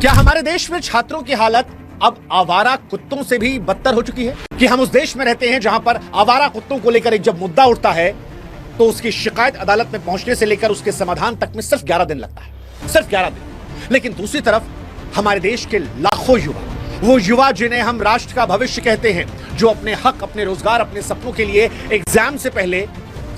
क्या हमारे देश में छात्रों की हालत अब आवारा कुत्तों से भी बदतर हो चुकी है कि हम उस देश में रहते हैं जहां पर आवारा कुत्तों को लेकर एक जब मुद्दा उठता है तो उसकी शिकायत अदालत में पहुंचने से लेकर उसके समाधान तक में सिर्फ 11 दिन लगता है, सिर्फ 11 दिन। लेकिन दूसरी तरफ हमारे देश के लाखों युवा, वो युवा जिन्हें हम राष्ट्र का भविष्य कहते हैं, जो अपने हक, अपने रोजगार, अपने सपनों के लिए एग्जाम से पहले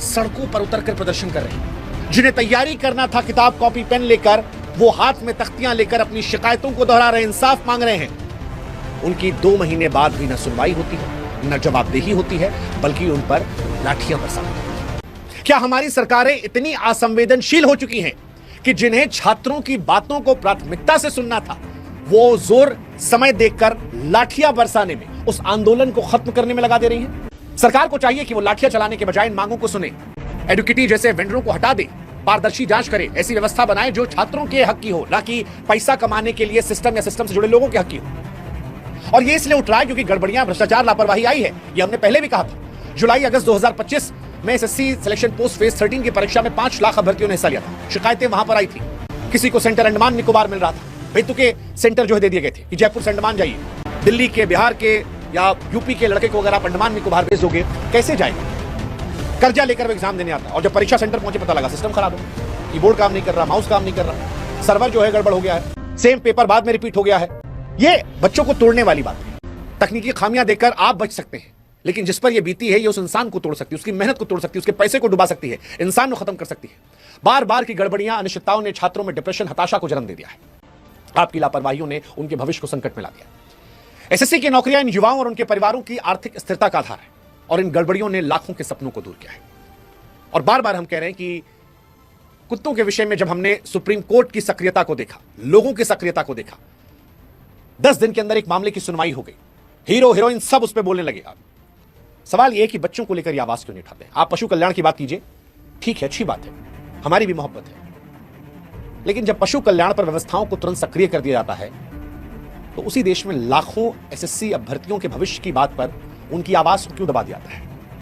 सड़कों पर उतरकर प्रदर्शन कर रहे हैं, जिन्हें तैयारी करना था किताब कॉपी पेन लेकर, वो हाथ में तख्तियां लेकर अपनी शिकायतों को दोहरा रहे, इंसाफ मांग रहे हैं, उनकी 2 महीने बाद भी न सुनवाई होती है, न जवाबदेही होती है, बल्कि उन पर लाठियां बरसाती हैं। क्या हमारी सरकारें इतनी असंवेदनशील हो चुकी हैं कि जिन्हें छात्रों की बातों को प्राथमिकता से सुनना था, वो जोर समय देखकर लाठियां बरसाने में, उस आंदोलन को खत्म करने में लगा दे रही हैं? सरकार को चाहिए कि वो लाठियां चलाने के बजाय इन मांगों को सुने, एडुकेटी जैसे वेंडरों को हटा दे, पारदर्शी जांच करे, ऐसी व्यवस्था बनाए जो छात्रों के हक की हो, ना कि पैसा कमाने के लिए सिस्टम या सिस्टम से जुड़े लोगों के हक की हो। और ये इसलिए उठ रहा है क्योंकि गड़बड़ियां, भ्रष्टाचार, लापरवाही आई है। ये हमने पहले भी कहा था। जुलाई अगस्त 2025 में एसएससी सिलेक्शन पोस्ट फेज 13 की परीक्षा में 5 लाख अभ्यर्थियों ने हिस्सा लिया था। शिकायतें वहां पर आई थी। किसी को सेंटर अंडमान निकोबार मिल रहा था, बेतु के सेंटर जो है दे दिए गए थे कि जयपुर से अंडमान जाइए। दिल्ली के, बिहार के या यूपी के लड़के को अगर आप अंडमान निकोबार भेज दोगे, कैसे जाएगा? कर्जा लेकर वो एग्जाम देने आता, और जब परीक्षा सेंटर पहुंचे पता लगा सिस्टम खराब है, कीबोर्ड काम नहीं कर रहा, माउस काम नहीं कर रहा, सर्वर जो है गड़बड़ हो गया है, सेम पेपर बाद में रिपीट हो गया है। ये बच्चों को तोड़ने वाली बात है। तकनीकी खामियां देकर आप बच सकते हैं, लेकिन जिस पर यह बीती है, ये उस इंसान को तोड़ सकती है, उसकी मेहनत को तोड़ सकती है, उसके पैसे को डुबा सकती है, इंसान को खत्म कर सकती है। बार बार की गड़बड़ियां, अनिश्चितताओं ने छात्रों में डिप्रेशन, हताशा को जन्म दे दिया है। आपकी लापरवाहियों ने उनके भविष्य को संकट में ला दिया। एसएससी की नौकरियां इन युवाओं और उनके परिवारों की आर्थिक स्थिरता का आधार है, और इन गड़बड़ियों ने लाखों के सपनों को दूर किया है। और बार बार हम कह रहे हैं कि कुत्तों के विषय में जब हमने सुप्रीम कोर्ट की सक्रियता को देखा, लोगों की सक्रियता को देखा, 10 दिन के अंदर एक मामले की सुनवाई हो गई, हीरो हीरोइन सब उस पर बोलने लगे। सवाल यह है कि बच्चों को लेकर यह आवाज क्यों नहीं उठाते? आप पशु कल्याण की बात कीजिए, ठीक है, अच्छी बात है, हमारी भी मोहब्बत है, लेकिन जब पशु कल्याण पर व्यवस्थाओं को तुरंत सक्रिय कर दिया जाता है, तो उसी देश में लाखों एसएससी अभ्यर्थियों के भविष्य की बात पर उनकी आवाज को क्यों दबा दिया जाता है?